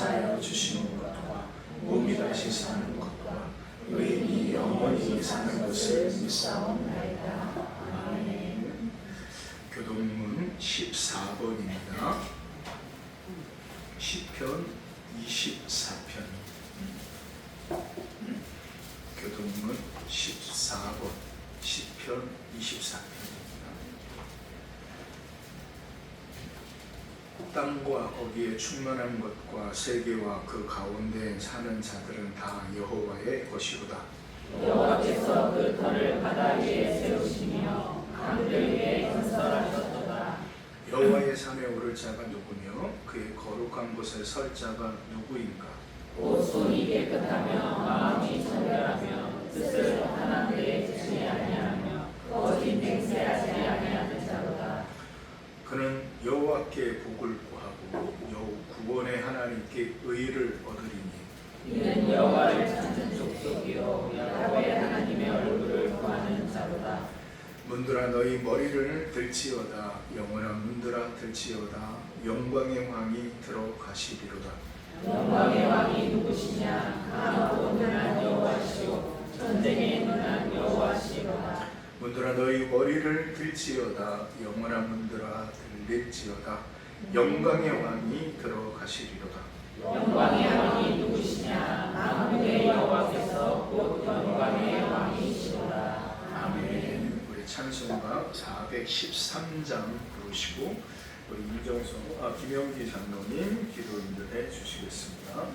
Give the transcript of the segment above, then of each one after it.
사하여 주시는 것과 몸이 다시 사는 것과 의인이 영원히 사는 것을 믿사옵나이다. 아멘. 교동문 14번입니다. 시편 24편. 교동문 14번 시편 24편입니다. 땅과 거기에 충만한 것과 세계와 그 가운데 사는 자들은 다 여호와의 것이로다. 여호와께서 그 터를 바다 위에 세우시며 강들 위에 건설하셨도다. 여호와의 산에 오를 자가 누구며 그의 거룩한 곳에 설 자가 누구인가? 곧 손이 깨끗하며 마음이 정결하며 뜻을 하나님 데 두지 아니하며 거짓 맹세하지 아니하는 자로다. 그는 여호와께 복을 구하고 구원의 하나님께 의를 얻으리니 이는 여호와를 찾는 족속이요 야곱의 하나님의 얼굴을 구하는 자로다. 문들아 너희 머리를 들지어다. 영원한 문들아 들지어다. 영광의 왕이 들어가시리로다. 영광의 왕이 누구시냐? 강하고 능한 여호와시오 전쟁에 능한 여호와시로다. 문들아 너희 머리를 들지어다. 영원한 문들아 들릴지어다. 영광의 왕이 들어가시리로다. 영광의 왕이 누구시냐? 만군의 여호와께서 곧 영광의 왕이시로다. 아멘. 우리 찬송가 413장 부르시고 우리 김영기 장로님 기도 인도해 주시겠습니다.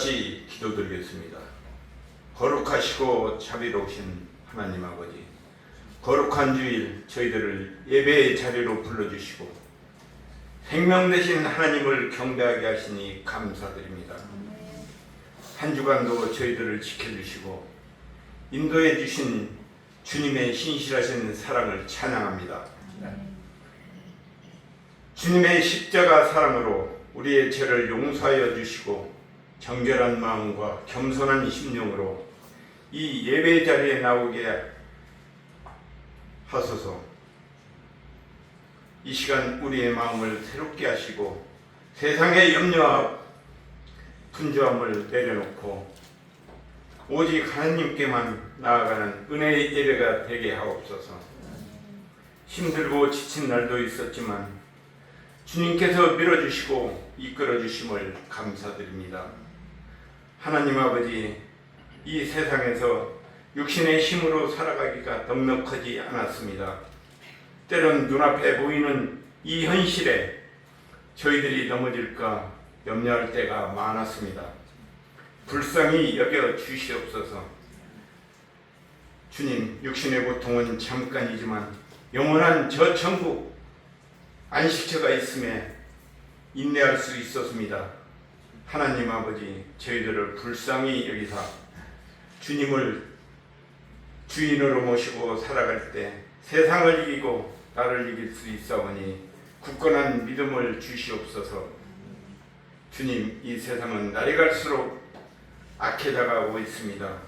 같이 기도드리겠습니다. 거룩하시고 자비로우신 하나님 아버지, 거룩한 주일 저희들을 예배의 자리로 불러주시고 생명 되신 하나님을 경배하게 하시니 감사드립니다. 한 주간도 저희들을 지켜주시고 인도해 주신 주님의 신실하신 사랑을 찬양합니다. 주님의 십자가 사랑으로 우리의 죄를 용서하여 주시고 정결한 마음과 겸손한 심령으로 이 예배 자리에 나오게 하소서. 이 시간 우리의 마음을 새롭게 하시고 세상의 염려와 분주함을 내려놓고 오직 하나님께만 나아가는 은혜의 예배가 되게 하옵소서. 힘들고 지친 날도 있었지만 주님께서 밀어주시고 이끌어주심을 감사드립니다. 하나님 아버지, 이 세상에서 육신의 힘으로 살아가기가 넉넉하지 않았습니다. 때론 눈앞에 보이는 이 현실에 저희들이 넘어질까 염려할 때가 많았습니다. 불쌍히 여겨 주시옵소서. 주님, 육신의 고통은 잠깐이지만 영원한 저 천국 안식처가 있음에 인내할 수 있었습니다. 하나님 아버지, 저희들을 불쌍히 여기사 주님을 주인으로 모시고 살아갈 때 세상을 이기고 나를 이길 수 있사오니 굳건한 믿음을 주시옵소서. 주님, 이 세상은 날이 갈수록 악해져가고 있습니다.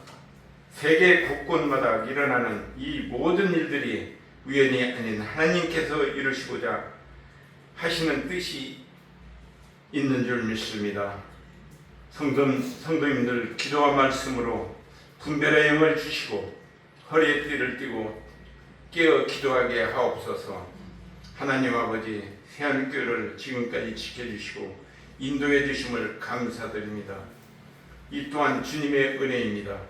세계 곳곳마다 일어나는 이 모든 일들이 우연이 아닌 하나님께서 이루시고자 하시는 뜻이 있는 줄 믿습니다. 성도님들 기도와 말씀으로 분별의 영을 주시고 허리에 띠를 띠고 깨어 기도하게 하옵소서. 하나님 아버지, 새한교회를 지금까지 지켜주시고 인도해 주심을 감사드립니다. 이 또한 주님의 은혜입니다.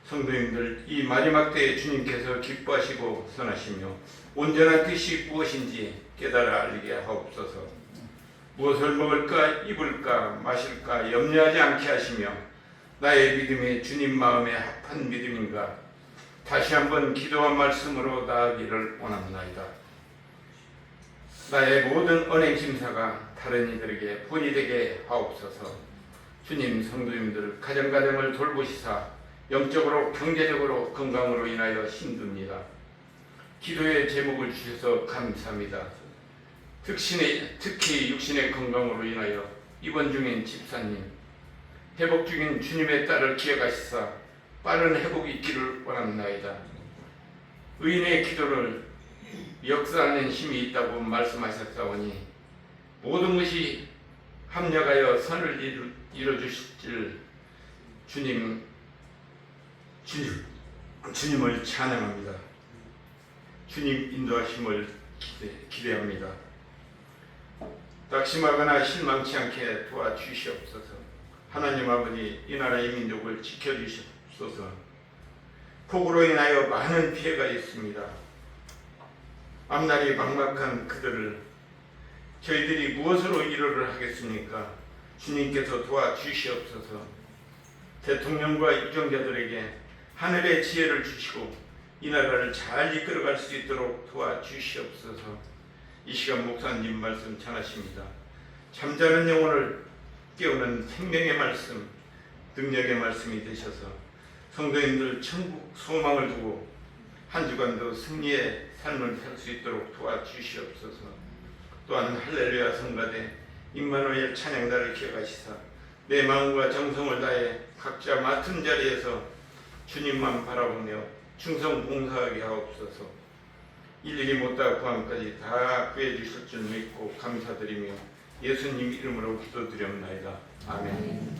성도님들, 이 마지막 때에 주님께서 기뻐하시고 선하시며 온전한 뜻이 무엇인지 깨달아 알게 하옵소서. 무엇을 먹을까 입을까 마실까 염려하지 않게 하시며 나의 믿음이 주님 마음에 합한 믿음인가 다시 한번 기도와 말씀으로 나아가기를 원합나이다. 나의 모든 언행 심사가 다른 이들에게 본이 되게 하옵소서. 주님, 성도님들 가정가정을 돌보시사 영적으로 경제적으로 건강으로 인하여 힘듭니다. 기도의 제목을 주셔서 감사합니다. 특히 육신의 건강으로 인하여 입원 중인 집사님, 회복 중인 주님의 딸을 기억하시사 빠른 회복이 있기를 원합나이다. 의인의 기도를 역사하는 힘이 있다고 말씀하셨사오니 모든 것이 합력하여 선을 이루어주실 주님을 찬양합니다. 주님 인도하심을 기대합니다. 낙심하거나 실망치 않게 도와주시옵소서. 하나님 아버지, 이 나라 이 민족을 지켜주시옵소서. 폭우로 인하여 많은 피해가 있습니다. 앞날이 막막한 그들을 저희들이 무엇으로 위로를 하겠습니까? 주님께서 도와주시옵소서. 대통령과 유정자들에게 하늘의 지혜를 주시고 이 나라를 잘 이끌어갈 수 있도록 도와주시옵소서. 이 시간 목사님 말씀 전하십니다. 잠자는 영혼을 깨우는 생명의 말씀, 능력의 말씀이 되셔서 성도님들 천국 소망을 두고 한 주간도 승리의 삶을 살 수 있도록 도와주시옵소서. 또한 할렐루야 성가대 임마누엘 찬양단을 기억하시사 내 마음과 정성을 다해 각자 맡은 자리에서 주님만 바라보며 충성 봉사하게 하옵소서. 일일이 못다 구함까지 다 구해 주실 줄 믿고 감사드리며 예수님 이름으로 기도드렸나이다. 아멘.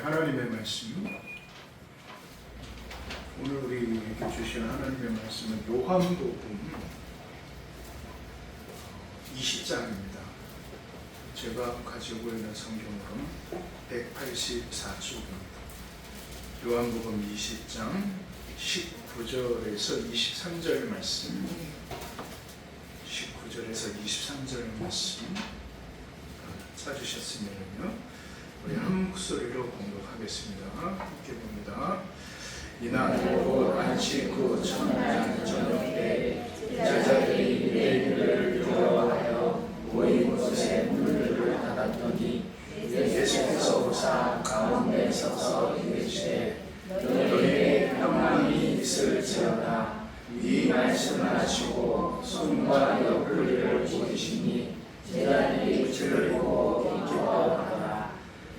하나님의 말씀, 오늘 우리에게 주신 하나님의 말씀은 요한복음 20장입니다. 제가 가지고 있는 성경으로는 184쪽입니다. 요한복음 20장 19절에서 23절 말씀, 19절에서 23절 말씀 찾으셨으면요, 우리 한 목소리로 공독하겠습니다. 함께 봅니다. 이날 곧 안식 후 첫날 저녁 때 제자들이 예수를 두려워하여 모인 곳에 문들을 닫았더니 예수께서 오사 가운데 서서 이르시되 너희에게 평안이 있을지어다. 이 말씀을 하시고 손과 옆구리를 보이시니 제자들이 주를 보고 기뻐하더라.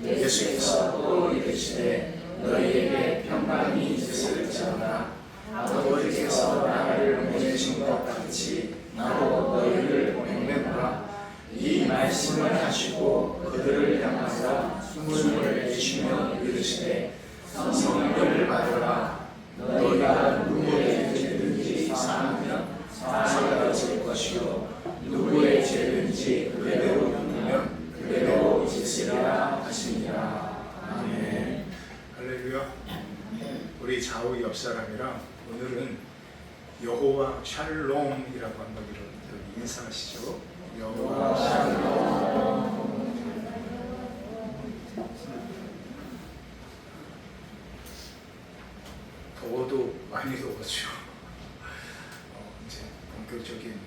예수께서 또 이르시되 너희에게 평강이 있을지어다. 아버지께서 나를 보내신 것 같이 나도 너희를 보내노라. 이 말씀을 하시고 그들을 향하여 숨을 내쉬며 이르시되 성령을 받으라. 너희가 누구의 죄든지 사하면 사하여질 것이요 누구의 죄든지 그대로 묻으면 그대로 짓으리라 하시니라. 아멘. 할렐루야. 우리 좌우 옆 사람이랑 오늘은 여호와 샬롬이라고 한번 이렇게 인사하시죠. 여호와 샬롬. 더워도 많이 더웠죠. 이제 본격적인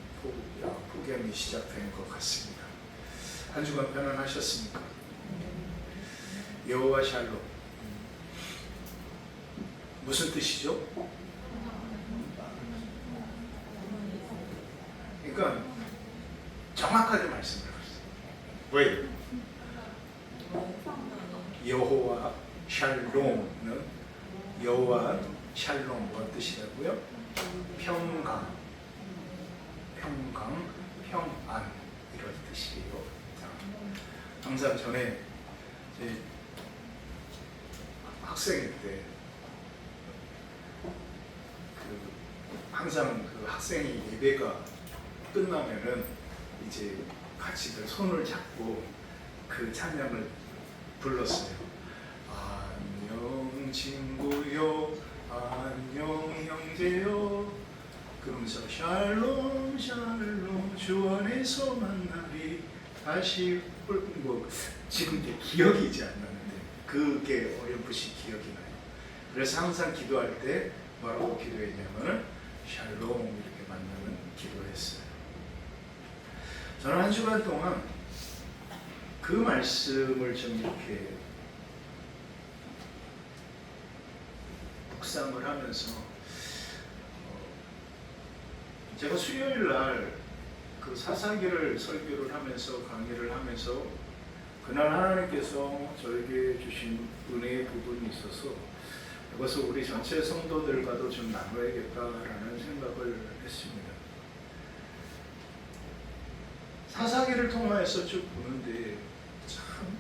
폭염이 시작된 것 같습니다. 한 주간 편안하셨습니까? 여호와 샬롬, 무슨 뜻이죠? 그러니까 정확하게 말씀을 하셨어요. 왜요? 여호와 샬롬은 여호와 샬롬 무슨 뜻이라고요? 평강, 평안 이런 뜻이에요. 항상 전에 학생일 때 항상 그 학생이 예배가 끝나면은 이제 같이들 손을 잡고 그 찬양을 불렀어요. 안녕 친구요, 안녕 형제요, 그러면서 샬롬 샬롬 주 안에서 만나리 다시 뭐 지금 기억이 이제 안 나는데 그게 어렴풋이 기억이 나요. 그래서 항상 기도할 때 뭐라고 기도했냐면은 샬롬 이렇게 만나는 기도했어요. 저는 한 주간 동안 그 말씀을 좀 이렇게 묵상을 하면서 제가 수요일 날 그 사사기를 설교를 하면서 강의를 하면서 그날 하나님께서 저에게 주신 은혜의 부분이 있어서 이것을 우리 전체 성도들과도 좀 나눠야겠다라는 생각을 했습니다. 사사기를 통해서 쭉 보는데 참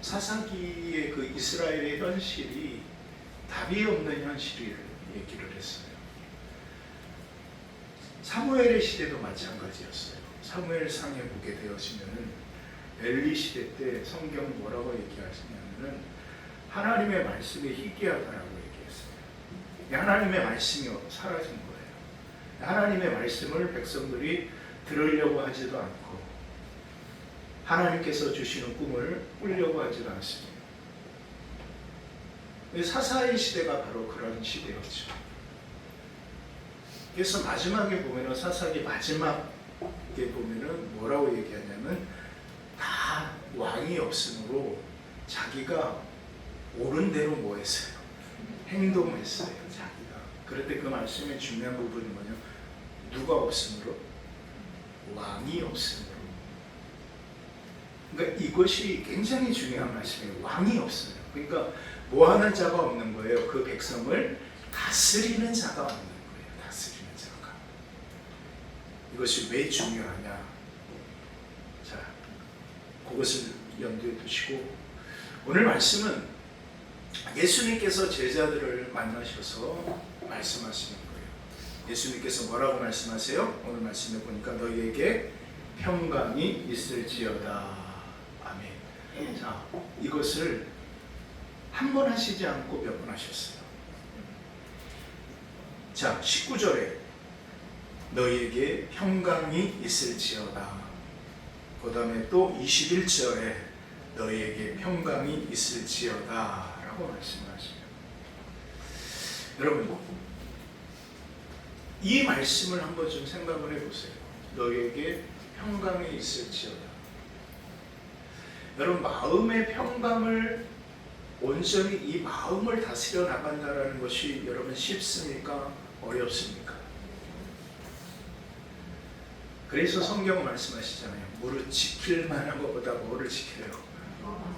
사사기의 그 이스라엘의 현실이 답이 없는 현실을 얘기를 했어요. 사무엘의 시대도 마찬가지였어요. 사무엘상에 보게 되어지면은 엘리 시대 때 성경 뭐라고 얘기하시냐면은 하나님의 말씀이 희귀하다라고 얘기했어요. 하나님의 말씀이 사라진 거예요. 하나님의 말씀을 백성들이 들으려고 하지도 않고 하나님께서 주시는 꿈을 꾸려고 하지도 않습니다. 사사의 시대가 바로 그런 시대였죠. 그래서 마지막에 보면은 사사기 마지막에 보면은 뭐라고 얘기하냐면 다 왕이 없으므로 자기가 옳은 대로 뭐 했어요? 행동했어요. 자기가. 그럴 때 그 말씀의 중요한 부분이 뭐냐? 누가 없으므로? 왕이 없으므로. 그러니까 이것이 굉장히 중요한 말씀이에요. 왕이 없어요. 그러니까 뭐 하는 자가 없는 거예요. 그 백성을 다스리는 자가 없는 거예요. 다스리는 자가. 이것이 왜 중요하냐? 자, 그것을 염두에 두시고 오늘 말씀은 예수님께서 제자들을 만나셔서 말씀하시는 거예요. 예수님께서 뭐라고 말씀하세요? 오늘 말씀에 보니까 너희에게 평강이 있을지어다. 아멘. 자, 이것을 한 번 하시지 않고 몇 번 하셨어요. 자, 19절에 너희에게 평강이 있을지어다. 그 다음에 또 21절에 너희에게 평강이 있을지어다 라고 말씀하시죠. 여러분, 이 말씀을 한번 좀 생각을 해보세요. 너희에게 평강이 있을지어다. 여러분, 마음의 평강을 온전히 이 마음을 다스려 나간다는 것이 여러분 쉽습니까? 어렵습니까? 그래서 성경은 말씀하시잖아요. 무릇 지킬 만한 것보다 뭐를 지켜요?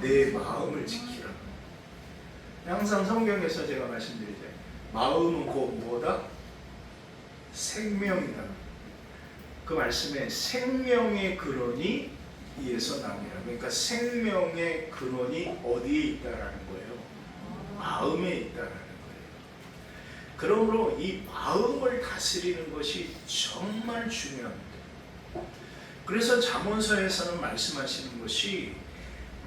내 마음을 지키라. 항상 성경에서 제가 말씀드리죠. 마음은 곧 뭐다? 생명이다. 그 말씀에 생명의 근원이 이에서 나옵니다. 그러니까 생명의 근원이 어디에 있다라는 거예요? 마음에 있다라는 거예요. 그러므로 이 마음을 다스리는 것이 정말 중요합니다. 그래서 잠언서에서는 말씀하시는 것이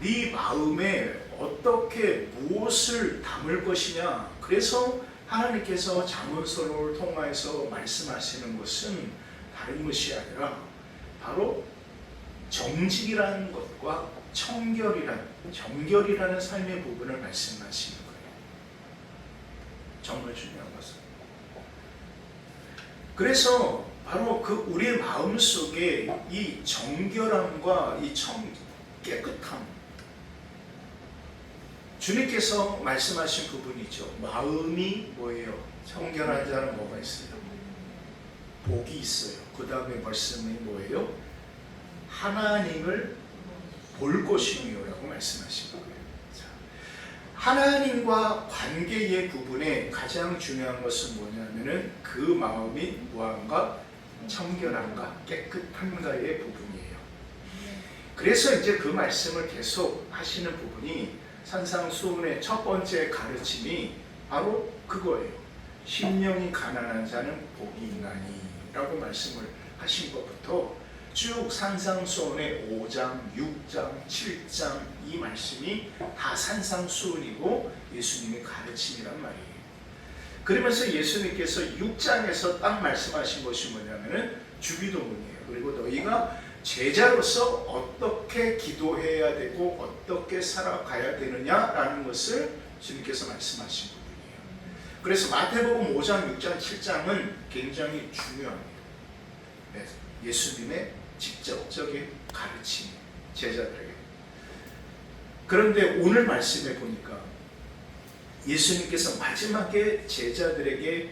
네 마음에 어떻게 무엇을 담을 것이냐. 그래서 하나님께서 잠언서를 통하여서 말씀하시는 것은 다른 것이 아니라 바로 정직이라는 것과 정결이라는 삶의 부분을 말씀하시는 거예요. 정말 중요한 것은. 그래서 바로 그 우리의 마음 속에 이 정결함과 이 깨끗함, 주님께서 말씀하신 부분이죠. 마음이 뭐예요? 정결한 자는 뭐가 있어요? 복이 있어요. 그 다음에 말씀이 뭐예요? 하나님을 볼 것이니요라고 말씀하신 거예요. 자, 하나님과 관계의 부분에 가장 중요한 것은 뭐냐면은 그 마음이 무한가 청결한가 깨끗한가의 부분이에요. 그래서 이제 그 말씀을 계속 하시는 부분이 산상수훈의 첫 번째 가르침이 바로 그거예요. 심령이 가난한 자는 복이 있나니 라고 말씀을 하신 것부터 쭉 산상수훈의 5장, 6장, 7장 이 말씀이 다 산상수훈이고 예수님의 가르침이란 말이에요. 그러면서 예수님께서 6장에서 딱 말씀하신 것이 뭐냐면은 주기도문이에요. 그리고 너희가 제자로서 어떻게 기도해야 되고 어떻게 살아가야 되느냐라는 것을 주님께서 말씀하신 부분이에요. 그래서 마태복음 5장, 6장, 7장은 굉장히 중요합니다. 예수님의 직접적인 가르침, 제자들에게. 그런데 오늘 말씀에 보니까 예수님께서 마지막에 제자들에게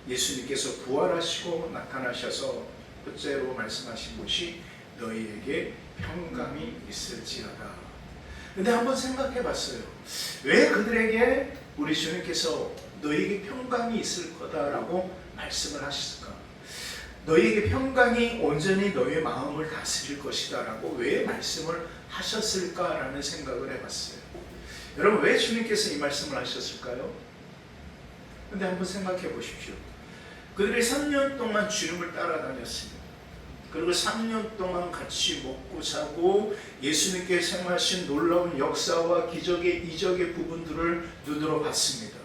예수님께서 부활하시고 나타나셔서 첫째로 말씀하신 것이 너희에게 평강이 있을지어다. 근데 한번 생각해 봤어요. 왜 그들에게 우리 주님께서 너희에게 평강이 있을 거다라고 말씀을 하셨을까? 너희에게 평강이 온전히 너희의 마음을 다스릴 것이다 라고 왜 말씀을 하셨을까라는 생각을 해봤어요. 여러분, 왜 주님께서 이 말씀을 하셨을까요? 근데 한번 생각해 보십시오. 그들이 3년 동안 주님을 따라다녔습니다. 그리고 3년 동안 같이 먹고 자고 예수님께 행하신 놀라운 역사와 기적의 이적의 부분들을 눈으로 봤습니다.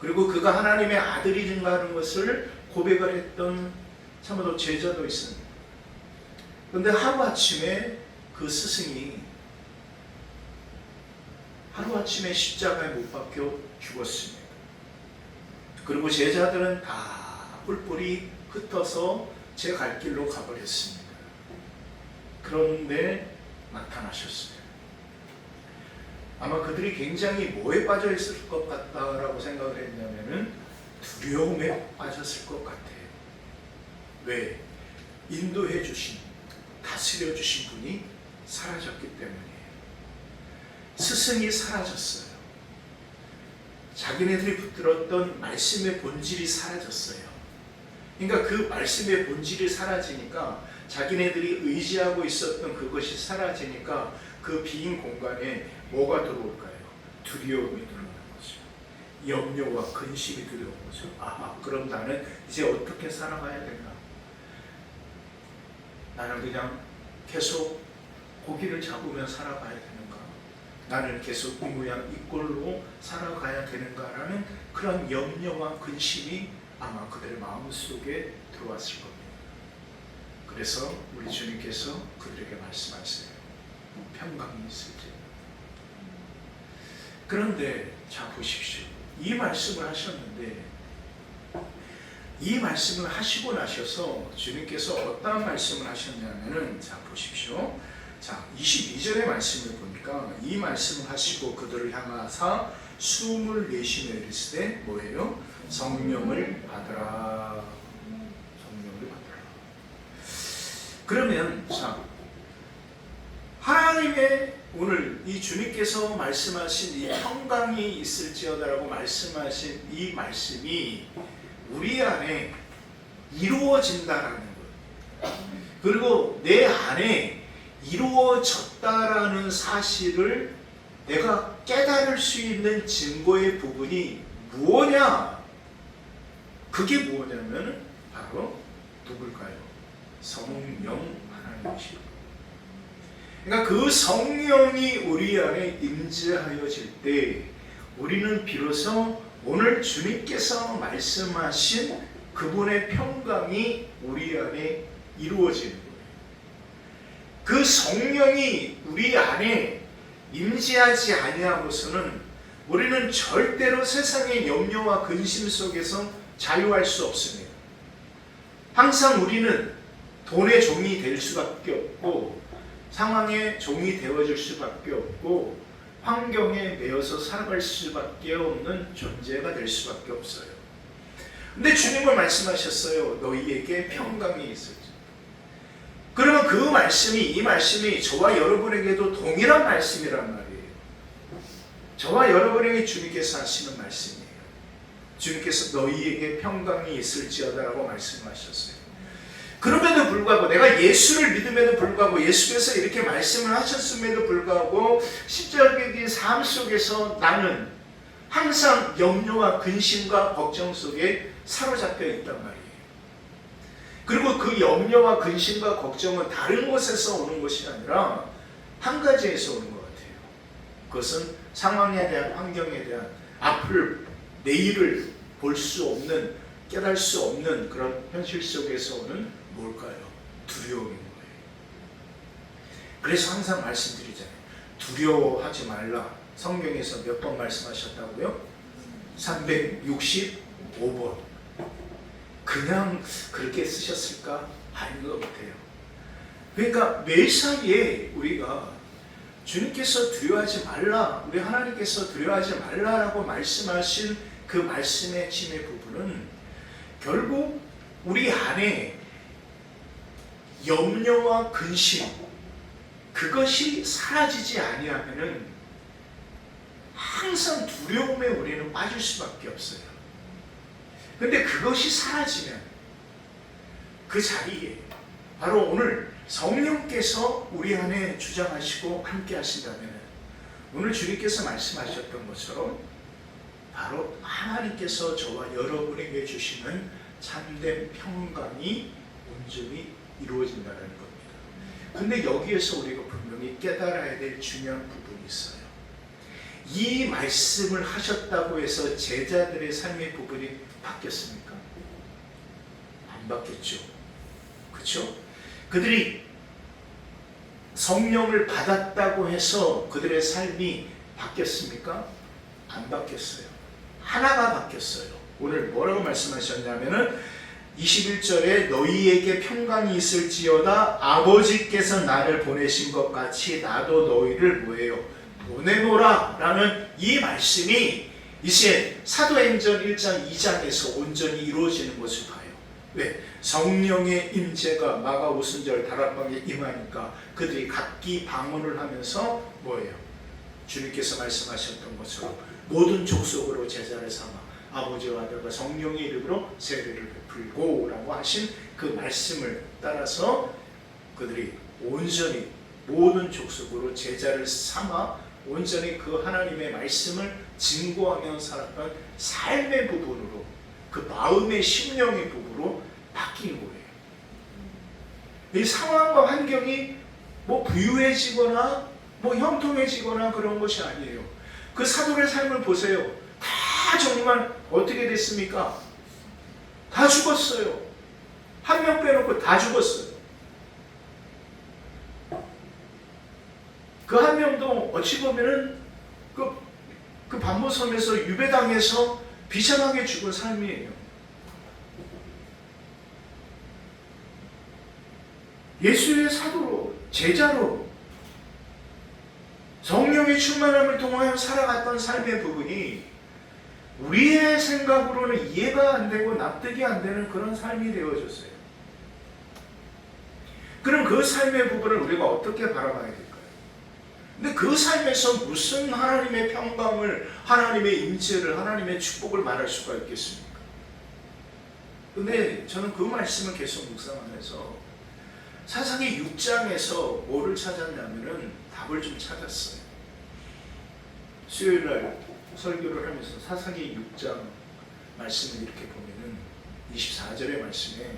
그리고 그가 하나님의 아들이신가 하는 것을 고백을 했던 참으로 제자도 있습니다. 그런데 하루아침에 그 스승이 하루아침에 십자가에 못 박혀 죽었습니다. 그리고 제자들은 다 뿔뿔이 흩어서 제 갈 길로 가버렸습니다. 그런데 나타나셨어요. 아마 그들이 굉장히 뭐에 빠져 있을 것 같다라고 생각을 했냐면은 두려움에 빠졌을 것 같아요. 왜? 인도해 주신, 다스려 주신 분이 사라졌기 때문이에요. 스승이 사라졌어요. 자기네들이 붙들었던 말씀의 본질이 사라졌어요. 그러니까 그 말씀의 본질이 사라지니까 자기네들이 의지하고 있었던 그것이 사라지니까 그 빈 공간에 뭐가 들어올까요? 두려움이 들어오는 거죠. 염려와 근심이 들어오는 거죠. 그럼 나는 이제 어떻게 살아가야 되나? 나는 그냥 계속 고기를 잡으면 살아가야 되는가? 나는 계속 이 모양 이 꼴로 살아가야 되는가라는 그런 염려와 근심이 아마 그들의 마음속에 들어왔을 겁니다. 그래서 우리 주님께서 그들에게 말씀하세요. 평강이 있을지. 그런데 자 보십시오. 이 말씀을 하셨는데 이 말씀을 하시고 나셔서 주님께서 어떤 말씀을 하셨냐면은 자 보십시오. 자 22절의 말씀을 보니까 이 말씀을 하시고 그들을 향하사 숨을 내쉬며 이르시되 뭐예요? 성령을 받으라. 성령을 받으라. 그러면 자 하나님의 오늘 이 주님께서 말씀하신 이 평강이 있을지어다라고 말씀하신 이 말씀이 우리 안에 이루어진다라는 것, 그리고 내 안에 이루어졌다라는 사실을 내가 깨달을 수 있는 증거의 부분이 무엇냐? 그게 무엇냐면 바로 누굴까요? 성령 하나님이시죠. 그러니까 그 성령이 우리 안에 임재하여질 때 우리는 비로소 오늘 주님께서 말씀하신 그분의 평강이 우리 안에 이루어지는 거예요. 그 성령이 우리 안에 임재하지 아니하고서는 우리는 절대로 세상의 염려와 근심 속에서 자유할 수 없습니다. 항상 우리는 돈의 종이 될 수밖에 없고 상황의 종이 되어줄 수밖에 없고 환경에 매여서 살아갈 수밖에 없는 존재가 될 수밖에 없어요. 근데 주님은 말씀하셨어요. 너희에게 평강이 있을지. 그러면 그 말씀이 이 말씀이 저와 여러분에게도 동일한 말씀이란 말이에요. 저와 여러분에게 주님께서 하시는 말씀이에요. 주님께서 너희에게 평강이 있을지어다라고 말씀하셨어요. 그럼에도 불구하고 내가 예수를 믿음에도 불구하고 예수께서 이렇게 말씀을 하셨음에도 불구하고 십자가의 삶 속에서 나는 항상 염려와 근심과 걱정 속에 사로잡혀 있단 말이에요. 그리고 그 염려와 근심과 걱정은 다른 곳에서 오는 것이 아니라 한 가지에서 오는 것 같아요. 그것은 상황에 대한, 환경에 대한, 앞을 내일을 볼 수 없는, 깨달을 수 없는 그런 현실 속에서 오는 뭘까요? 두려움인 거예요. 그래서 항상 말씀드리잖아요. 두려워하지 말라. 성경에서 몇 번 말씀하셨다고요? 365번. 그냥 그렇게 쓰셨을까? 아닌 것 같아요. 그러니까 매사에 우리가 주님께서 두려워하지 말라, 우리 하나님께서 두려워하지 말라라고 말씀하신 그 말씀의 핵심의 부분은 결국 우리 안에 염려와 근심, 그것이 사라지지 아니하면은 항상 두려움에 우리는 빠질 수밖에 없어요. 근데 그것이 사라지면 그 자리에 바로 오늘 성령께서 우리 안에 주장하시고 함께 하신다면 오늘 주님께서 말씀하셨던 것처럼 바로 하나님께서 저와 여러분에게 주시는 참된 평강이 온전히 이루어진다는 겁니다. 근데 여기에서 우리가 분명히 깨달아야 될 중요한 부분이 있어요. 이 말씀을 하셨다고 해서 제자들의 삶의 부분이 바뀌었습니까? 안 바뀌었죠. 그렇죠? 그들이 성령을 받았다고 해서 그들의 삶이 바뀌었습니까? 안 바뀌었어요. 하나가 바뀌었어요. 오늘 뭐라고 말씀하셨냐면은 21절에 너희에게 평강이 있을지어다 아버지께서 나를 보내신 것 같이 나도 너희를 뭐예요? 보내노라 라는 이 말씀이 이제 사도행전 1장 2장에서 온전히 이루어지는 것을 봐요. 왜? 성령의 임재가 마가 오순절 다락방에 임하니까 그들이 각기 방언을 하면서 뭐예요? 주님께서 말씀하셨던 것처럼 모든 족속으로 제자를 삼아 아버지와 아들과 성령의 이름으로 세례를 베풀고 라고 하신 그 말씀을 따라서 그들이 온전히 모든 족속으로 제자를 삼아 온전히 그 하나님의 말씀을 증거하며 살았던 삶의 부분으로, 그 마음의 심령의 부분으로 바뀐 거예요. 이 상황과 환경이 뭐 부유해지거나 뭐 형통해지거나 그런 것이 아니에요. 그 사도의 삶을 보세요. 다 정말 어떻게 됐습니까? 다 죽었어요. 한 명 빼놓고 다 죽었어요. 그 한 명도 어찌 보면은 그 반모섬에서 유배당해서 비참하게 죽은 삶이에요. 예수의 사도로, 제자로 성령의 충만함을 통하여 살아갔던 삶의 부분이 우리의 생각으로는 이해가 안 되고 납득이 안 되는 그런 삶이 되어졌어요. 그럼 그 삶의 부분을 우리가 어떻게 바라봐야 될까요? 근데 그 삶에서 무슨 하나님의 평강을, 하나님의 임재를, 하나님의 축복을 말할 수가 있겠습니까? 근데 저는 그 말씀을 계속 묵상하면서 사사기 6장에서 뭐를 찾았냐면은 답을 좀 찾았어요. 수요일날 설교를 하면서 사사기 6장 말씀을 이렇게 보면은 24절의 말씀에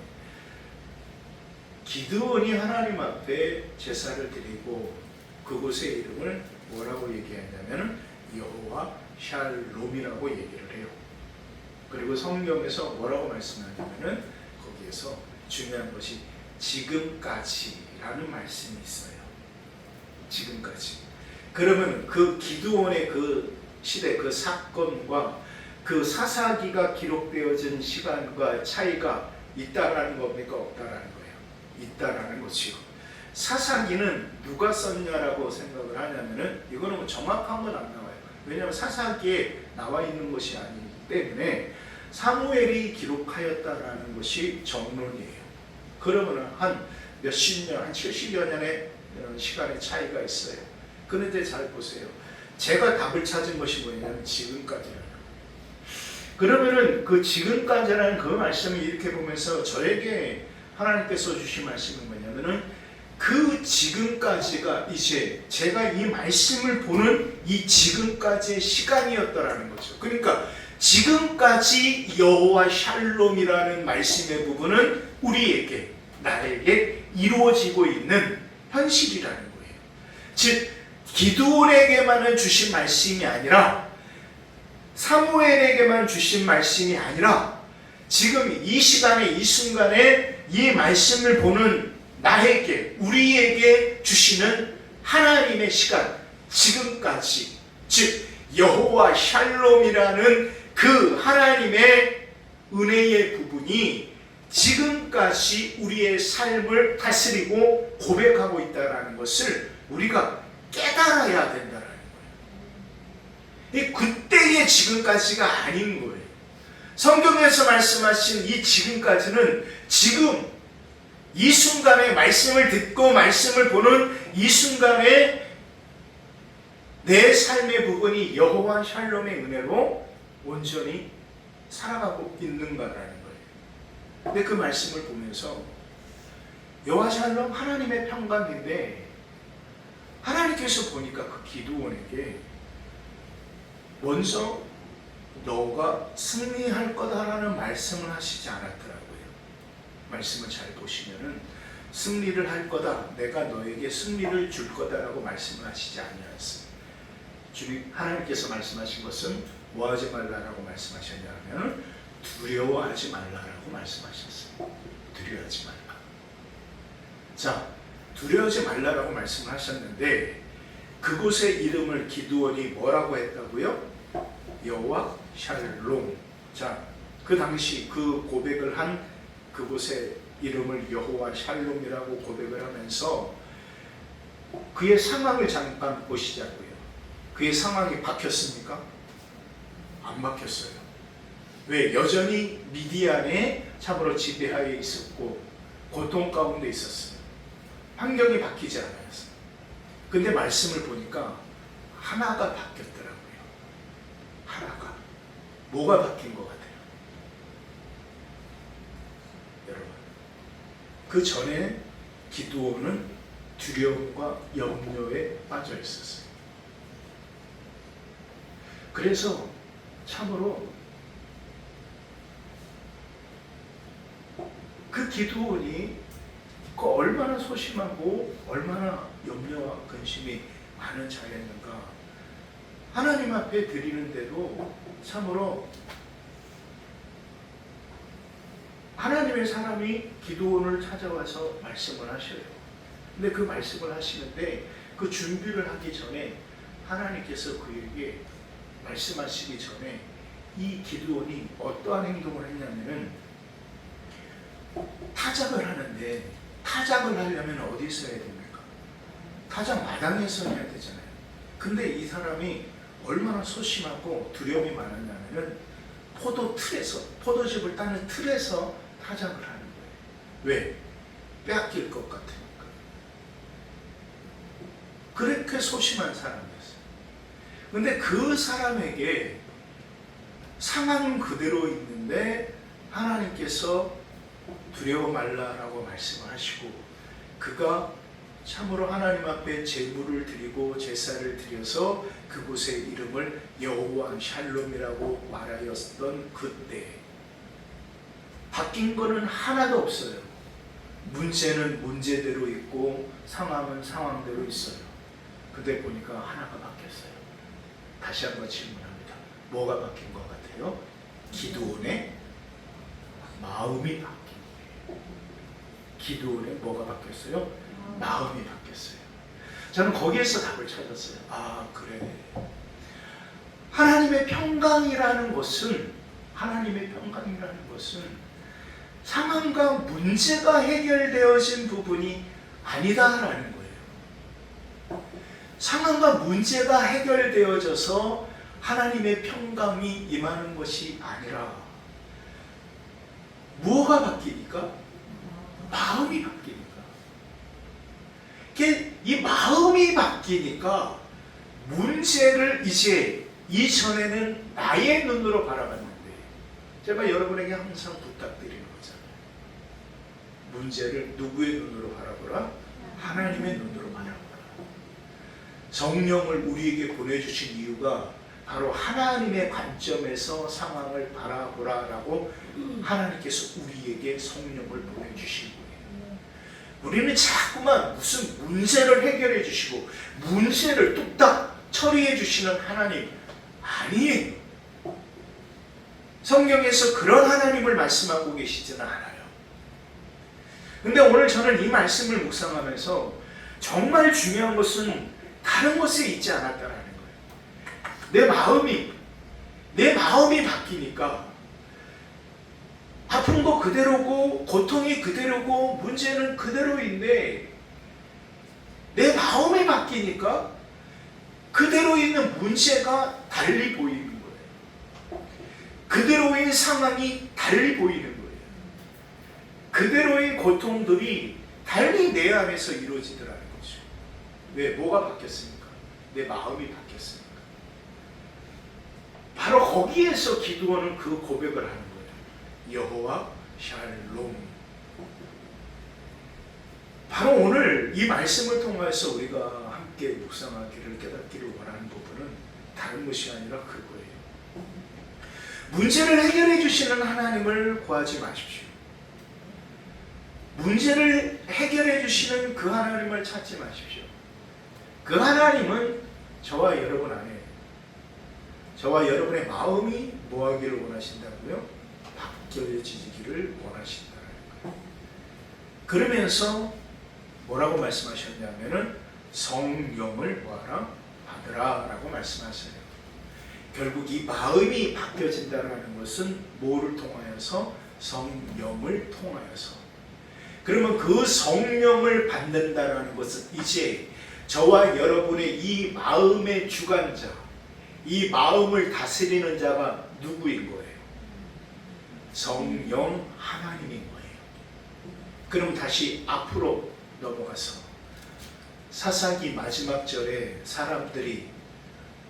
기드온이 하나님 앞에 제사를 드리고 그곳의 이름을 뭐라고 얘기하냐면 여호와 샬롬이라고 얘기를 해요. 그리고 성경에서 뭐라고 말씀하냐면은 거기에서 중요한 것이 지금까지라는 말씀이 있어요. 지금까지. 그러면 그 기드온의 그 시대, 그 사건과 그 사사기가 기록되어진 시간과 차이가 있다라는 겁니까? 없다라는 거예요. 있다라는 거지요. 사사기는 누가 썼냐라고 생각을 하냐면은 이거는 뭐 정확한 건 안 나와요. 왜냐하면 사사기에 나와 있는 것이 아니기 때문에 사무엘이 기록하였다라는 것이 정론이에요. 그러면 한 몇십 년, 한 70여 년의 시간의 차이가 있어요. 그런데 잘 보세요. 제가 답을 찾은 것이 뭐냐면 지금까지라는 거예요. 그러면은 그 지금까지라는 그 말씀을 이렇게 보면서 저에게 하나님께서 주신 말씀은 뭐냐면은 그 지금까지가 이제 제가 이 말씀을 보는 이 지금까지의 시간이었다라는 거죠. 그러니까 지금까지 여호와 샬롬이라는 말씀의 부분은 우리에게, 나에게 이루어지고 있는 현실이라는 거예요. 즉 기드온에게만은 주신 말씀이 아니라 사무엘에게만 주신 말씀이 아니라 지금 이 시간에 이 순간에 이 말씀을 보는 나에게, 우리에게 주시는 하나님의 시간, 지금까지, 즉 여호와 샬롬이라는 그 하나님의 은혜의 부분이 지금까지 우리의 삶을 다스리고 고백하고 있다는 것을 우리가 깨달아야 된다는 거예요. 그때의 지금까지가 아닌 거예요. 성경에서 말씀하신 이 지금까지는 지금 이 순간에 말씀을 듣고 말씀을 보는 이 순간에 내 삶의 부분이 여호와 샬롬의 은혜로 온전히 살아가고 있는가라는 거예요. 근데 그 말씀을 보면서 여호와 샬롬 하나님의 평강인데 하나님께서 보니까 그 기드온에게 먼저 너가 승리할 거다라는 말씀을 하시지 않았더라고요. 말씀을 잘 보시면은 승리를 할 거다, 내가 너에게 승리를 줄 거다라고 말씀을 하시지 아니하였어요. 주님 하나님께서 말씀하신 것은 뭐하지 말라라고 말씀하셨냐면 두려워하지 말라라고 말씀하셨어요. 두려워하지 말라. 자, 두려워하지 말라라고 말씀을 하셨는데 그곳의 이름을 기드온이 뭐라고 했다고요? 여호와 샬롬. 자, 그 당시 그 고백을 한 그곳의 이름을 여호와 샬롬이라고 고백을 하면서 그의 상황을 잠깐 보시자고요. 그의 상황이 바뀌었습니까? 안 바뀌었어요. 왜? 여전히 미디안에 참으로 지배하에 있었고 고통 가운데 있었어요. 환경이 바뀌지 않았어요. 근데 말씀을 보니까 하나가 바뀌었더라고요. 하나가. 뭐가 바뀐 것 같아요? 여러분, 그 전에 기드온은 두려움과 염려에 빠져 있었어요. 그래서 참으로 그 기드온이 얼마나 소심하고 얼마나 염려와 근심이 많은 자였는가. 하나님 앞에 드리는데도 참으로 하나님의 사람이 기드온을 찾아와서 말씀을 하셔요. 근데 그 말씀을 하시는데 그 준비를 하기 전에 하나님께서 그에게 말씀하시기 전에 이 기드온이 어떠한 행동을 했냐면은 타작을 하는데 타작을 하려면 어디서 해야 됩니까? 타작 마당에서 해야 되잖아요. 근데 이 사람이 얼마나 소심하고 두려움이 많았냐면은 포도즙을 따는 틀에서 타작을 하는 거예요. 왜? 빼앗길 것 같으니까. 그렇게 소심한 사람이었어요. 근데 그 사람에게 상황은 그대로 있는데 하나님께서 두려워 말라라고 말씀을 하시고 그가 참으로 하나님 앞에 제물을 드리고 제사를 드려서 그곳의 이름을 여호와 샬롬이라고 말하였던 그때 바뀐 거는 하나도 없어요. 문제는 문제대로 있고 상황은 상황대로 있어요. 근데 보니까 하나가 바뀌었어요. 다시 한번 질문합니다. 뭐가 바뀐 것 같아요? 기드온의 마음이 바뀐 거예요. 기드온의 뭐가 바뀌었어요? 마음이 바뀌었어요. 저는 거기에서 답을 찾았어요. 아, 그래. 하나님의 평강이라는 것은 상황과 문제가 해결되어진 부분이 아니다라는 거예요. 상황과 문제가 해결되어져서 하나님의 평강이 임하는 것이 아니라 뭐가 바뀌니까? 마음이 바뀌니까. 이 마음이 바뀌니까 문제를 이제 이전에는 나의 눈으로 바라봤는데 제가 여러분에게 항상 부탁드리는 거잖아요. 문제를 누구의 눈으로 바라보라? 하나님의 눈으로 바라보라. 성령을 우리에게 보내주신 이유가 바로 하나님의 관점에서 상황을 바라보라라고 하나님께서 우리에게 성령을 보내주신 거예요. 우리는 자꾸만 무슨 문제를 해결해 주시고 문제를 뚝딱 처리해 주시는 하나님 아니에요. 성경에서 그런 하나님을 말씀하고 계시지는 않아요. 근데 오늘 저는 이 말씀을 묵상하면서 정말 중요한 것은 다른 것에 있지 않았다라는 거예요. 내 마음이 바뀌니까 아픈 거 그대로고 고통이 그대로고 문제는 그대로인데 내 마음이 바뀌니까 그대로 있는 문제가 달리 보이는 거예요. 그대로의 상황이 달리 보이는 거예요. 그대로의 고통들이 달리 내 안에서 이루어지더라는 거죠. 왜? 뭐가 바뀌었습니까? 내 마음이 바뀌었습니까? 바로 거기에서 기드온은 그 고백을 하는 거예요. 여호와 샬롬. 바로 오늘 이 말씀을 통해서 우리가 함께 묵상하기를 깨닫기를 원하는 부분은 다른 것이 아니라 그거예요. 문제를 해결해 주시는 하나님을 구하지 마십시오. 문제를 해결해 주시는 그 하나님을 찾지 마십시오. 그 하나님은 저와 여러분 안에 저와 여러분의 마음이 뭐하기를 원하신다고요? 바뀌어지기를 원하신다는 거예요. 그러면서 뭐라고 말씀하셨냐면은 성령을 뭐하라? 받으라 라고 말씀하세요. 결국 이 마음이 바뀌어진다는 것은 뭐를 통하여서? 성령을 통하여서. 그러면 그 성령을 받는다는 것은 이제 저와 여러분의 이 마음의 주관자, 이 마음을 다스리는 자가 누구인 거예요? 성령 하나님인 거예요. 그럼 다시 앞으로 넘어가서 사사기 마지막 절에 사람들이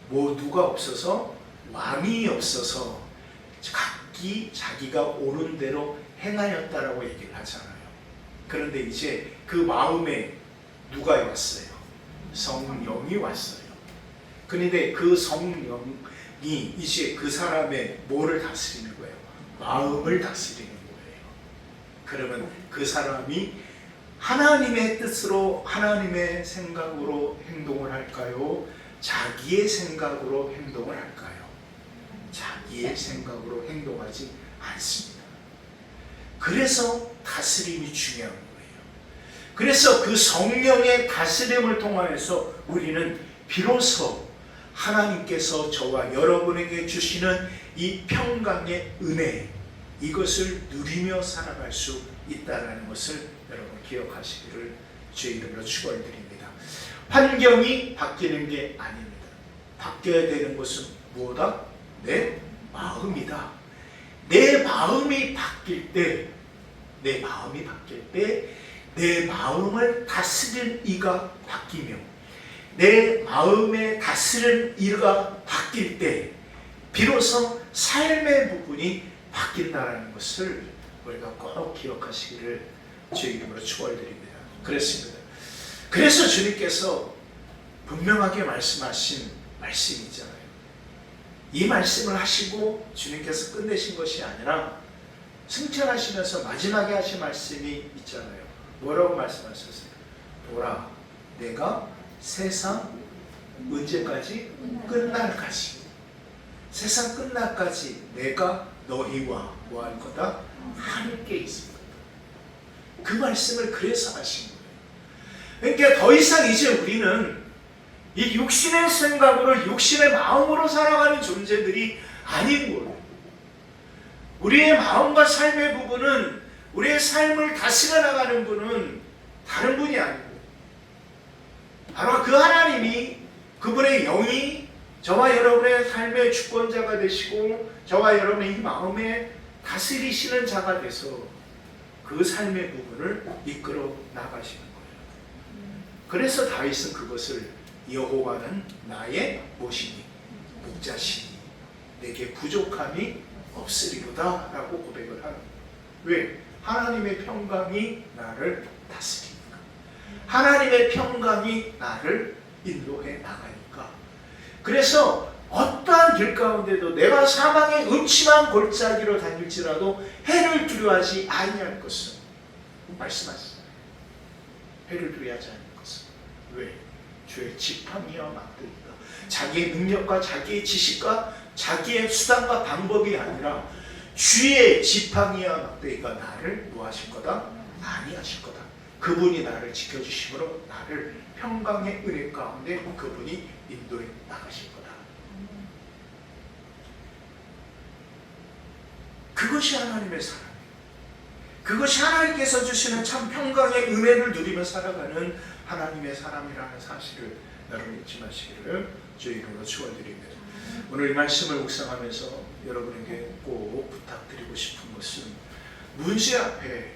누가 없어서 왕이 없어서 각기 자기가 옳은 대로 행하였다라고 얘기를 하잖아요. 그런데 이제 그 마음에 누가 왔어요? 성령이 왔어요. 그런데 그 성령이 이제 그 사람의 뭐를 다스리는 거예요? 마음을 다스리는 거예요. 그러면 그 사람이 하나님의 뜻으로 하나님의 생각으로 행동을 할까요? 자기의 생각으로 행동을 할까요? 자기의 생각으로 행동하지 않습니다. 그래서 다스림이 중요한 거예요. 그래서 그 성령의 다스림을 통하여서 우리는 비로소 하나님께서 저와 여러분에게 주시는 이 평강의 은혜, 이것을 누리며 살아갈 수 있다는 것을 여러분 기억하시기를 주의 이름으로 축원드립니다. 환경이 바뀌는 게 아닙니다. 바뀌어야 되는 것은 무엇이다? 내 마음이다. 내 마음이 바뀔 때, 내 마음을 다스릴 이가 바뀌며, 내 마음에 다스릴 이가 바뀔 때 비로소 삶의 부분이 바뀐다는 것을 우리가 꼭 기억하시기를 주의 이름으로 축원드립니다. 그렇습니다. 그래서 주님께서 분명하게 말씀하신 말씀이 있잖아요. 이 말씀을 하시고 주님께서 끝내신 것이 아니라 승천하시면서 마지막에 하신 말씀이 있잖아요. 뭐라고 말씀하셨어요? 보라, 내가 세상 언제까지? 끝날까지. 세상 끝날까지 내가 너희와 뭐 할 거다? 함께 있을 거다. 그 말씀을 그래서 하신 거예요. 그러니까 더 이상 이제 우리는 이 육신의 생각으로 육신의 마음으로 살아가는 존재들이 아닌 거예요. 우리의 마음과 삶의 부분은, 우리의 삶을 다스려 나가는 분은 다른 분이 아니고 바로 그 하나님이, 그분의 영이 저와 여러분의 삶의 주권자가 되시고 저와 여러분의 이 마음에 다스리시는 자가 돼서 그 삶의 부분을 이끌어 나가시는 거예요. 그래서 다윗은 그것을 여호와는 나의 무엇이니? 목자시니 내게 부족함이 없으리로다 라고 고백을 하는 거예요. 왜? 하나님의 평강이 나를 다스리니까, 하나님의 평강이 나를 인도해 나가니까. 그래서 어떠한 길 가운데도 내가 사망의 음침한 골짜기로 다닐지라도 해를 두려워하지 아니할 것은, 말씀하시잖아요. 해를 두려워하지 않을 것은. 왜? 주의 지팡이와 막대기가, 자기의 능력과 자기의 지식과 자기의 수단과 방법이 아니라 주의 지팡이와 막대기가 나를 뭐 하실 거다? 안위하실 거다. 그분이 나를 지켜주심으로 나를 평강의 은혜 가운데 그분이 인도해 나가실 거다. 그것이 하나님의 사랑이에요. 그것이 하나님께서 주시는 참 평강의 은혜를 누리며 살아가는 하나님의 사람이라는 사실을 여러분 잊지 마시기를 주의 이름으로 축원드립니다. 오늘 이 말씀을 묵상하면서 여러분에게 꼭 부탁드리고 싶은 것은, 문제 앞에,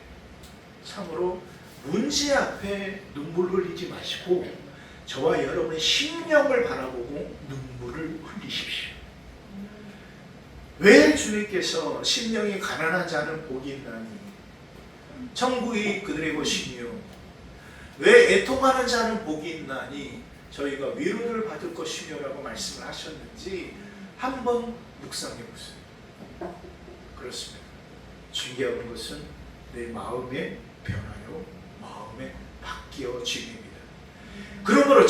참으로 문제 앞에 눈물 흘리지 마시고 저와 여러분의 심령을 바라보고 눈물을 흘리십시오. 왜 주님께서 심령이 가난한 자는 복이 있나니 천국이 그들의 것이며, 왜 애통하는 자는 복이 있나니 저희가 위로를 받을 것이며 라고 말씀을 하셨는지 한번 묵상해 보세요. 그렇습니다. 중요한 것은 내 마음의 변화요, 마음의 바뀌어짐입니다. 그러므로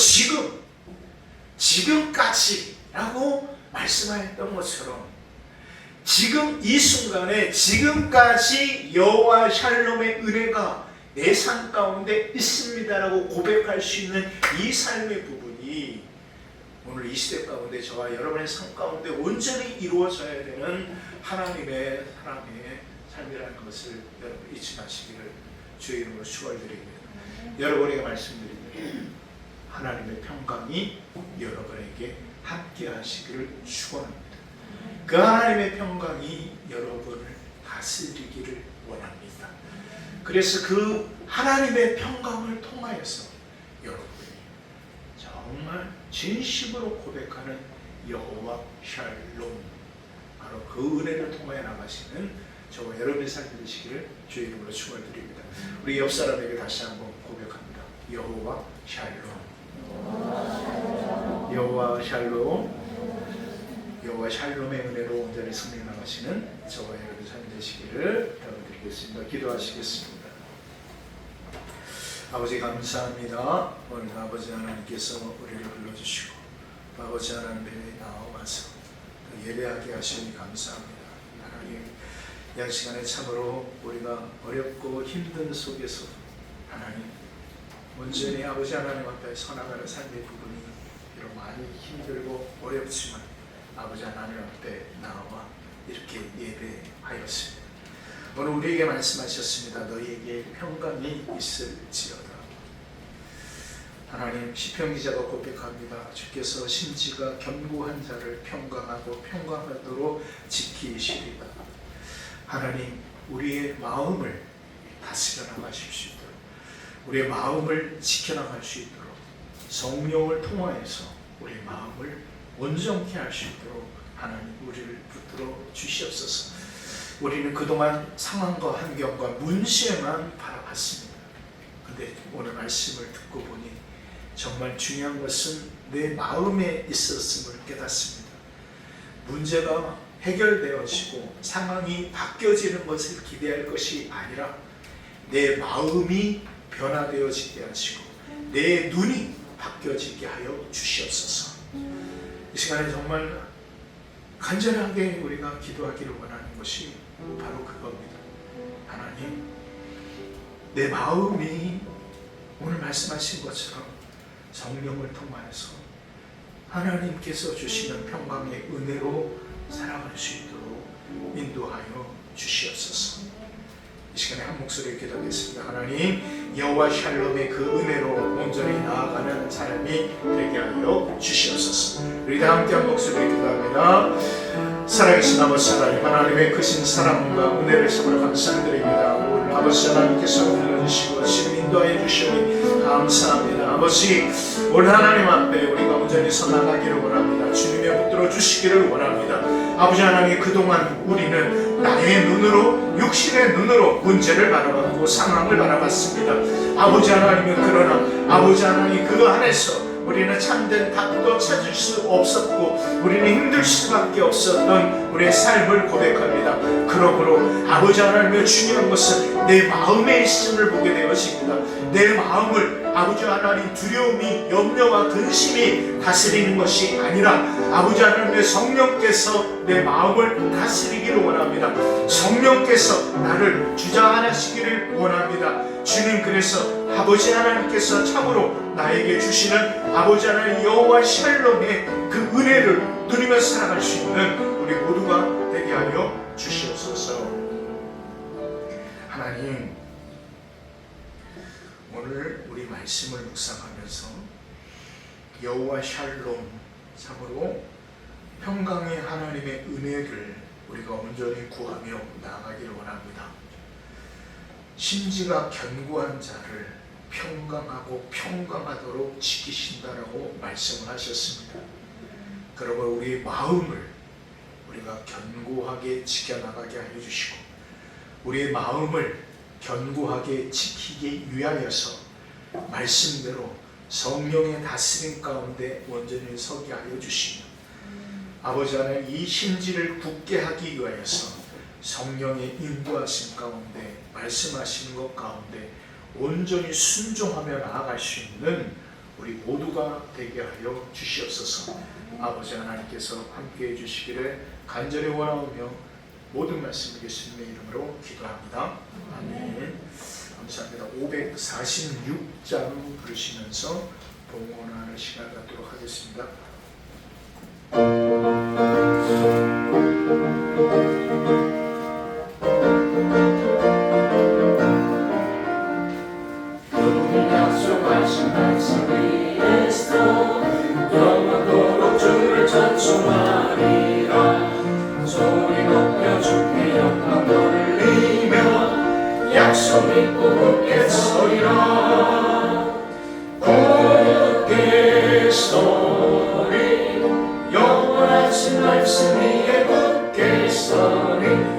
지금까지라고 말씀하였던 것처럼 지금 이 순간에 지금까지 여호와 샬롬의 은혜가 내 삶 가운데 있습니다라고 고백할 수 있는 이 삶의 부분이 오늘 이 시대 가운데 저와 여러분의 삶 가운데 온전히 이루어져야 되는 하나님의 사람의 삶이라는 것을 여러분 잊지 마시기를 주의 이름으로 축원드립니다. 여러분에게 말씀드립니다. 하나님의 평강이 여러분에게 함께 하시기를 축원합니다. 그 하나님의 평강이 여러분을 다스리기를 원합니다. 그래서 그 하나님의 평강을 통하여서 여러분이 정말 진심으로 고백하는 여호와 샬롬, 바로 그 은혜를 통하여 나가시는 저와 여러분의 삶이 되시기를 주의 이름으로 축원드립니다. 우리 옆 사람에게 다시 한번 고백합니다. 여호와 샬롬. 여호와 샬롬. 여호와 샬롬의 은혜로 온전히 승리나가시는 저와 여러분의 삶이 되시기를 기도드리겠습니다. 기도하시겠습니다. 아버지 감사합니다. 오늘 아버지 하나님께서 우리를 불러주시고 아버지 하나님의 나와서 예배하게 하시니 감사합니다. 하나님, 이 시간에 참으로 우리가 어렵고 힘든 속에서도 하나님 온전히 아버지 하나님 앞에 서나가는 삶의 부분이 비록 많이 힘들고 어렵지만 아버지 하나님 앞에 나와 이렇게 예배하였습니다. 오늘 우리에게 말씀하셨습니다. 너희에게 평강이 있을지어다. 하나님, 시편 기자가 고백합니다. 주께서 심지가 견고한 자를 평강하고 평강하도록 지키시리다. 하나님, 우리의 마음을 다스려 나갈 수 있도록, 우리의 마음을 지켜나갈 수 있도록 성령을 통하여서 우리의 마음을 온전케 할 수 있도록 하나님 우리를 붙들어 주시옵소서. 우리는 그동안 상황과 환경과 문제만 바라봤습니다. 근데 오늘 말씀을 듣고 보니 정말 중요한 것은 내 마음에 있었음을 깨닫습니다. 문제가 해결되어지고 상황이 바뀌어지는 것을 기대할 것이 아니라 내 마음이 변화되어지게 하시고 내 눈이 바뀌어지게 하여 주시옵소서. 이 시간에 정말 간절하게 우리가 기도하기를 원하는 것이 바로 그겁니다. 하나님, 내 마음이 오늘 말씀하신 것처럼 성령을 통하여서 하나님께서 주시는 평강의 은혜로 살아갈 수 있도록 인도하여 주시옵소서. 이 시간에 한 목소리로 기도하겠습니다. 하나님, 여호와 샬롬의 그 은혜로 온전히 나아가는 사람이 되게 하여 주시옵소서. 우리 다 함께 한 목소리로 기도합니다. 살아계신 아버지 하나님, 하나님의 크신 사랑과 은혜를 참으로 감사드립니다. 오늘 아버지 하나님께서 불러주시고 지금 인도하여 주시니 감사합니다. 아버지, 오늘 하나님 앞에 우리가 온전히 서나가기를 원합니다. 주님의 붙들어 주시기를 원합니다. 아버지 하나님, 그동안 우리는 나의 눈으로, 육신의 눈으로 문제를 바라봤고 상황을 바라봤습니다. 아버지 하나님은 그러나 아버지 하나님 그 안에서 우리는 참된 답도 찾을 수 없었고 우리는 힘들 수밖에 없었던 우리의 삶을 고백합니다. 그러므로 아버지 하나님의 중요한 것은 내 마음에 있음을 보게 되었습니다. 내 마음을 아버지 하나님 두려움이, 염려와 근심이 다스리는 것이 아니라 아버지 하나님의 성령께서 내 마음을 다스리기를 원합니다. 성령께서 나를 주장하시기를 원합니다. 주님, 그래서 아버지 하나님께서 참으로 나에게 주시는 아버지 하나님 여호와 샬롬의 그 은혜를 누리며 살아갈 수 있는 우리 모두가 되게 하여 주시옵소서. 하나님, 오늘 우리 말씀을 묵상하면서 여호와 샬롬, 참으로 평강의 하나님의 은혜를 우리가 온전히 구하며 나아가기를 원합니다. 심지가 견고한 자를 평강하고 평강하도록 지키신다라고 말씀을 하셨습니다. 그러므로 우리의 마음을 우리가 견고하게 지켜나가게 하여 주시고 우리의 마음을 견고하게 지키기 위하여서 말씀대로 성령의 다스림 가운데 온전히 서게 하여 주시며 아버지 하나님, 이 심지를 굳게 하기 위하여서 성령의 인도하심 가운데 말씀하시는 것 가운데 온전히 순종하며 나아갈 수 있는 우리 모두가 되게 하여 주시옵소서. 아버지 하나님께서 함께해 주시기를 간절히 원하오며 모든 말씀 예수님의 이름으로 기도합니다. 아멘. 감사합니다. 546장 부르시면서 봉헌하는 시간 갖도록 하겠습니다. 약속하신 말씀 위에서 영원토록 주를 찬송하리라. 소리 높여 주께 영광 돌리며 약속 믿고 굳게 서리라. 굳게 서리 영원하신 말씀 위에 굳게 서리.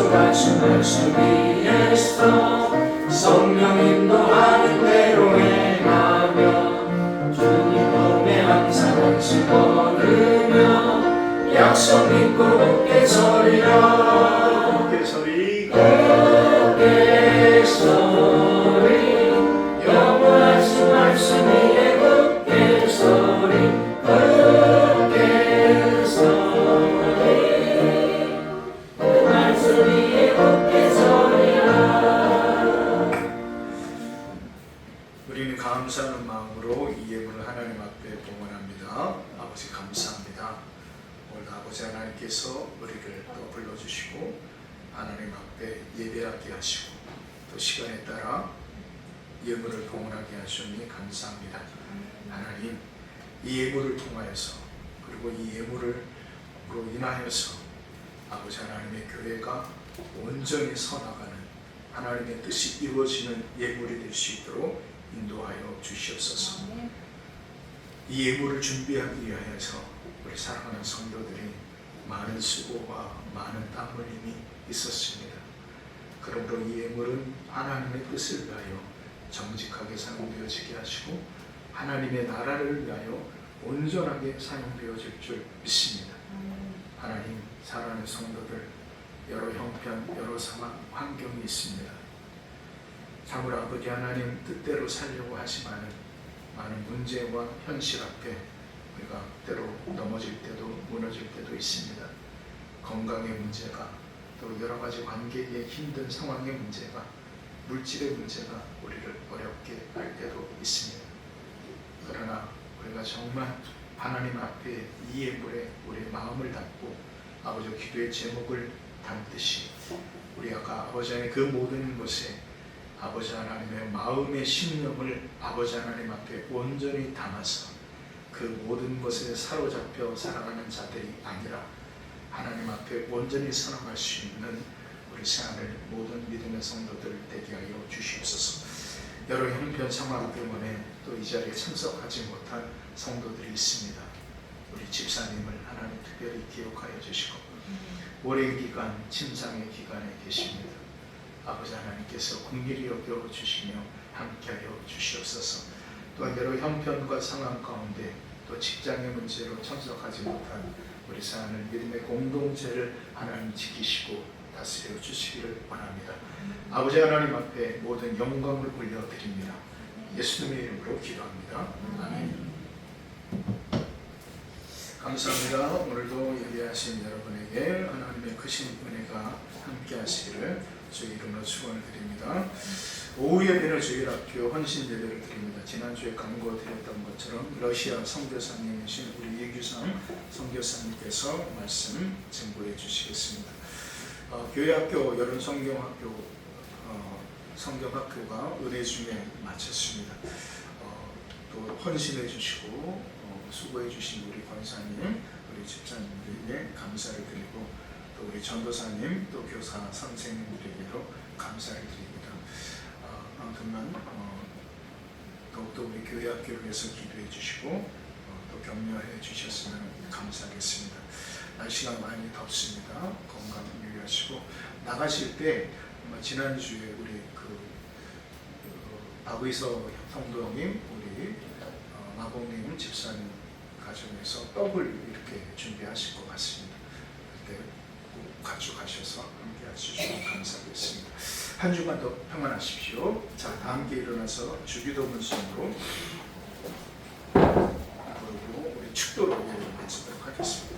말씀 위에서 성령 인도하는 대로 행하며 주님 몸에 항상 걸으며 약속 믿고 굳게 서리라. 굳게 서리 굳게 서리 영원한 주 말씀 위에 굳게 서리 굳게 서리 그 말씀 위에 굳게 서리라. 우리는 감사하는 마음으로 이 예물을 하나님 앞에 봉헌합니다. 아버지 감사합니다. 오늘 아버지 하나님께서 우리를 또 불러주시고 하나님 앞에 예배하게 하시고 또 시간에 따라 예물을 봉헌하게 하시니 감사합니다. 하나님, 이 예물을 통하여서 그리고 이 예물로 인하여서 아버지 하나님의 교회가 온전히 서나가는 하나님의 뜻이 이루어지는 예물이 될 수 있도록 인도하여 주시옵소서. 이 예물을 준비하기 위하여서 우리 사랑하는 성도들이 많은 수고와 많은 땀 흘림이 있었습니다. 그러므로 이 예물은 하나님의 뜻을 위하여 정직하게 사용되어지게 하시고 하나님의 나라를 위하여 온전하게 사용되어질 줄 믿습니다. 하나님, 사랑하는 성도들 여러 형편, 여러 상황, 환경이 있습니다. 참으로 아버지 하나님 뜻대로 살려고 하지만은 많은 문제와 현실 앞에 우리가 때로 넘어질 때도 무너질 때도 있습니다. 건강의 문제가 또 여러 가지 관계의 힘든 상황의 문제가 물질의 문제가 우리를 어렵게 할 때도 있습니다. 그러나 우리가 정말 하나님 앞에 이 예물에 우리의 마음을 담고 아버지 기도의 제목을 담듯이 우리 아버지 하나님 그 모든 것에 아버지 하나님의 마음의 심령을 아버지 하나님 앞에 온전히 담아서 그 모든 것에 사로잡혀 살아가는 자들이 아니라 하나님 앞에 온전히 살아갈 수 있는 우리 새하늘 모든 믿음의 성도들 되게 하여 주시옵소서. 여러 형편 상황 때문에 또 이 자리에 참석하지 못한 성도들이 있습니다. 우리 집사님을 하나님 특별히 기억하여 주시고 오랜 기간 침상의 기간에 계십니다. 아버지 하나님께서 긍휼히 여겨 주시며 함께하여 주시옵소서. 또한 여러 형편과 상황 가운데 또 직장의 문제로 참석하지 못한 우리 사는 믿음의 공동체를 하나님 지키시고 다스려 주시기를 원합니다. 아버지 하나님 앞에 모든 영광을 올려드립니다. 예수님의 이름으로 기도합니다. 아멘. 감사합니다. 오늘도 예배하신 여러분에게 하나님의 크신 은혜가 함께 하시기를 주의 이름으로 축원을 드립니다. 오후 예배는 주일학교 헌신 예배를 드립니다. 지난주에 강구드렸던 것처럼 러시아 선교사님이신 우리 예규상 선교사님께서 말씀 증거해 주시겠습니다. 교회학교 여름 성경학교가 은혜 중에 마쳤습니다. 또 헌신해 주시고 수고해 주신 우리 권사님, 우리 집사님들에게 감사를 드리고 또 우리 전도사님, 또 교사 선생님들에게도 감사를 드립니다. 아무튼만 더욱더 우리 교회학교를 위해서 기도해 주시고 또 격려해 주셨으면 감사하겠습니다. 날씨가 많이 덥습니다. 건강 유의하시고 나가실 때 지난주에 우리 박의서 성도님, 우리 마봉님 집사님 가정에서 떡을 이렇게 준비하실 것 같습니다. 그때 꼭 가져가셔서 함께 하시면 감사하겠습니다. 한 주간 더 평안하십시오. 자, 다 함께 일어나서 주기도 문성으로 그리고 우리 축도로 예배를 마치도록 하겠습니다.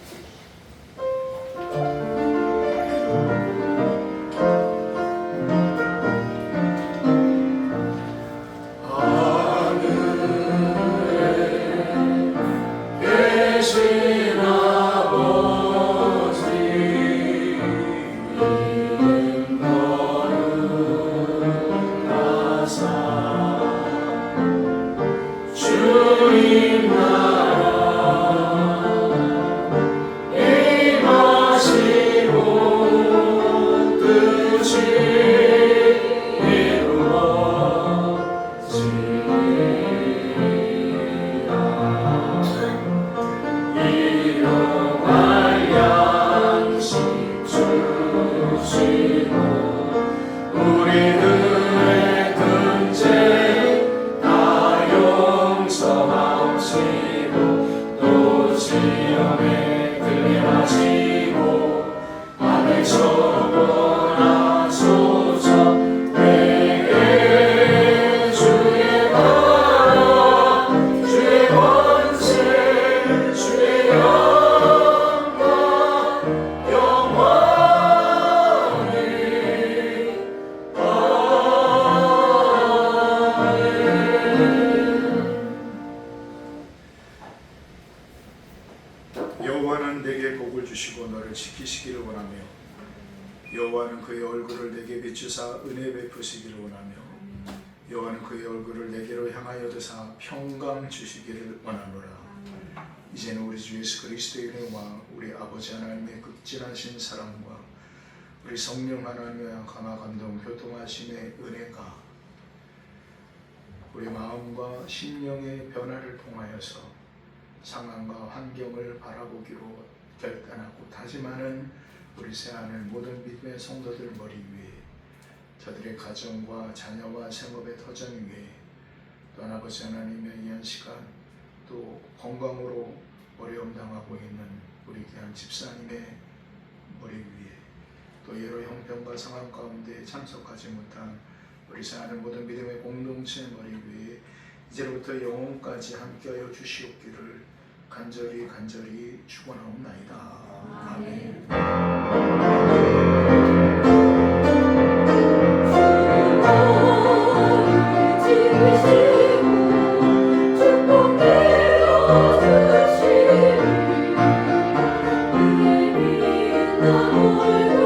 주시고 우리들의 든죄 다 용서하시고 또 시험에 들게 하시고 악을 처벌하소서. 내게 주의 나라 주의 권세 주의 영광 영원히 여호와는 내게 복을 주시고 너를 지키시기를 원하며 여호와는 그의 얼굴을 내게 비추사 은혜 베푸시기를 원하며 여호와는 그의 얼굴을 내게로 향하여 드사 평강 주시기를 원하노라. 이제는 우리 주 예수 그리스도의 은혜와 우리 아버지 하나님의 극진하신 사랑과 우리 성령 하나님의 강화 감동 교통하심의 은혜가 우리 마음과 심령의 변화를 통하여서 상황과 환경을 바라보기로 결단하고 다짐하는 우리 새하늘 모든 믿음의 성도들 머리 위에 저들의 가정과 자녀와 생업의 터전 위에 또 아버지 하나님의 이한 시간 또 건강으로 어려움 당하고 있는 우리 귀한 집사님의 머리 위에 또 여러 형편과 상황 가운데 참석하지 못한 우리 새하늘 모든 믿음의 공동체 머리 위에 이제부터 영혼까지 함께하여 주시옵기를 간절히 축원하옵나이다. 아멘. 주시고 축복되어 주시니 우리 믿는 얼굴